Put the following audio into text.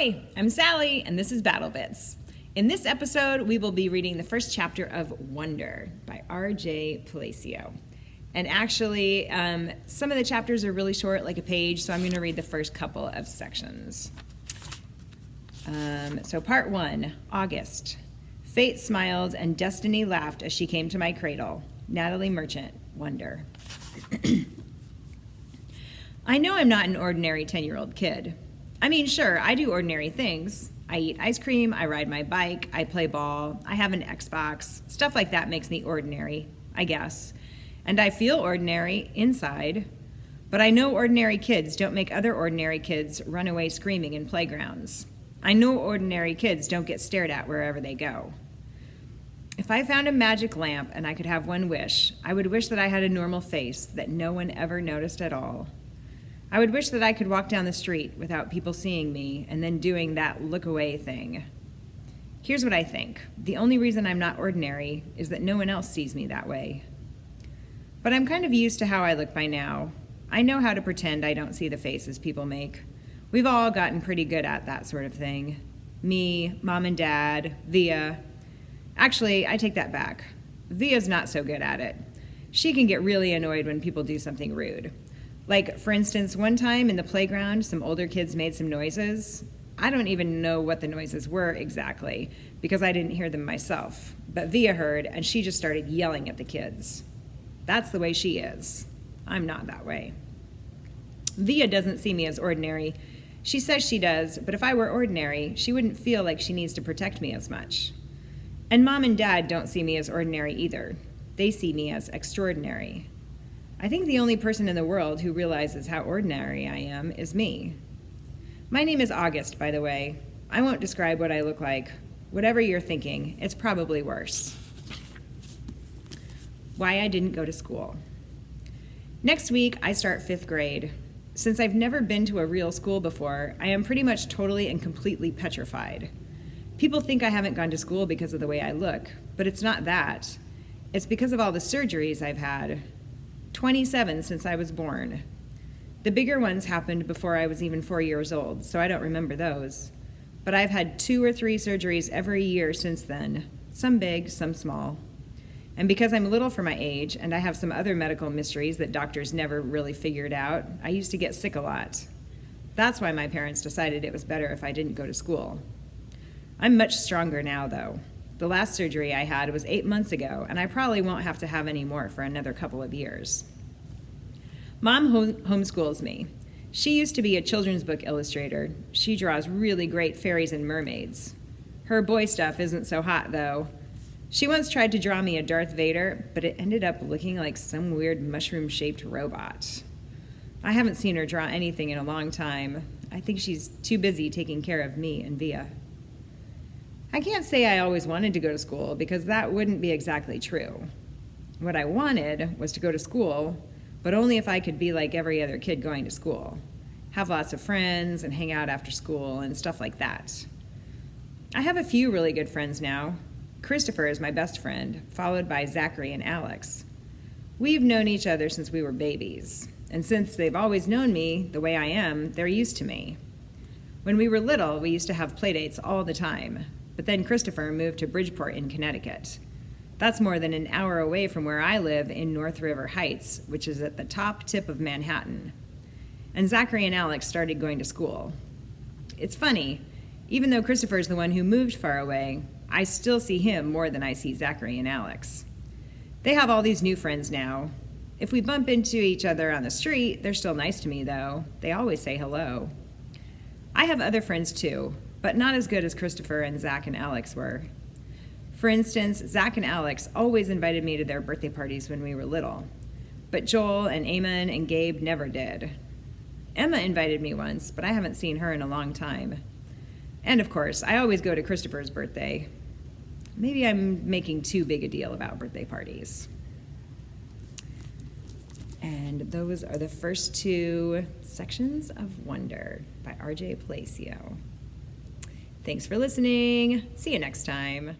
Hi, I'm Sally, and this is Battle Bits. In this episode, we will be reading the first chapter of Wonder by R.J. Palacio. And actually, some of the chapters are really short, like a page, so I'm going to read the first couple of sections. So part 1, August. Fate smiled and destiny laughed as she came to my cradle. Natalie Merchant, Wonder. I know I'm not an ordinary 10-year-old kid. I mean, sure, I do ordinary things. I eat ice cream, I ride my bike, I play ball, I have an Xbox. Stuff like that makes me ordinary, I guess. And I feel ordinary inside. But I know ordinary kids don't make other ordinary kids run away screaming in playgrounds. I know ordinary kids don't get stared at wherever they go. If I found a magic lamp and I could have one wish, I would wish that I had a normal face that no one ever noticed at all. I would wish that I could walk down the street without people seeing me and then doing that look away thing. Here's what I think. The only reason I'm not ordinary is that no one else sees me that way. But I'm kind of used to how I look by now. I know how to pretend I don't see the faces people make. We've all gotten pretty good at that sort of thing. Me, Mom and Dad, Via. Actually, I take that back. Via's not so good at it. She can get really annoyed when people do something rude. Like, for instance, one time in the playground, some older kids made some noises. I don't even know what the noises were exactly, because I didn't hear them myself. But Via heard, and she just started yelling at the kids. That's the way she is. I'm not that way. Via doesn't see me as ordinary. She says she does, but if I were ordinary, she wouldn't feel like she needs to protect me as much. And Mom and Dad don't see me as ordinary either. They see me as extraordinary. I think the only person in the world who realizes how ordinary I am is me. My name is August, by the way. I won't describe what I look like. Whatever you're thinking, it's probably worse. Why I didn't go to school. Next week, I start 5th grade. Since I've never been to a real school before, I am pretty much totally and completely petrified. People think I haven't gone to school because of the way I look, but it's not that. It's because of all the surgeries I've had. 27 since I was born. The bigger ones happened before I was even 4 years old, so I don't remember those. But I've had 2 or 3 surgeries every year since then, some big, some small. And because I'm little for my age, and I have some other medical mysteries that doctors never really figured out, I used to get sick a lot. That's why my parents decided it was better if I didn't go to school. I'm much stronger now, though. The last surgery I had was 8 months ago, and I probably won't have to have any more for another couple of years. Mom homeschools me. She used to be a children's book illustrator. She draws really great fairies and mermaids. Her boy stuff isn't so hot, though. She once tried to draw me a Darth Vader, but it ended up looking like some weird mushroom-shaped robot. I haven't seen her draw anything in a long time. I think she's too busy taking care of me and Via. I can't say I always wanted to go to school because that wouldn't be exactly true. What I wanted was to go to school, but only if I could be like every other kid going to school. Have lots of friends and hang out after school and stuff like that. I have a few really good friends now. Christopher is my best friend, followed by Zachary and Alex. We've known each other since we were babies, and since they've always known me the way I am, they're used to me. When we were little, we used to have playdates all the time. But then Christopher moved to Bridgeport in Connecticut. That's more than an hour away from where I live in North River Heights, which is at the top tip of Manhattan. And Zachary and Alex started going to school. It's funny, even though Christopher's the one who moved far away, I still see him more than I see Zachary and Alex. They have all these new friends now. If we bump into each other on the street, they're still nice to me, though. They always say hello. I have other friends, too, but not as good as Christopher and Zach and Alex were. For instance, Zach and Alex always invited me to their birthday parties when we were little, but Joel and Eamon and Gabe never did. Emma invited me once, but I haven't seen her in a long time. And of course, I always go to Christopher's birthday. Maybe I'm making too big a deal about birthday parties. And those are the first 2 sections of Wonder by R.J. Palacio. Thanks for listening. See you next time.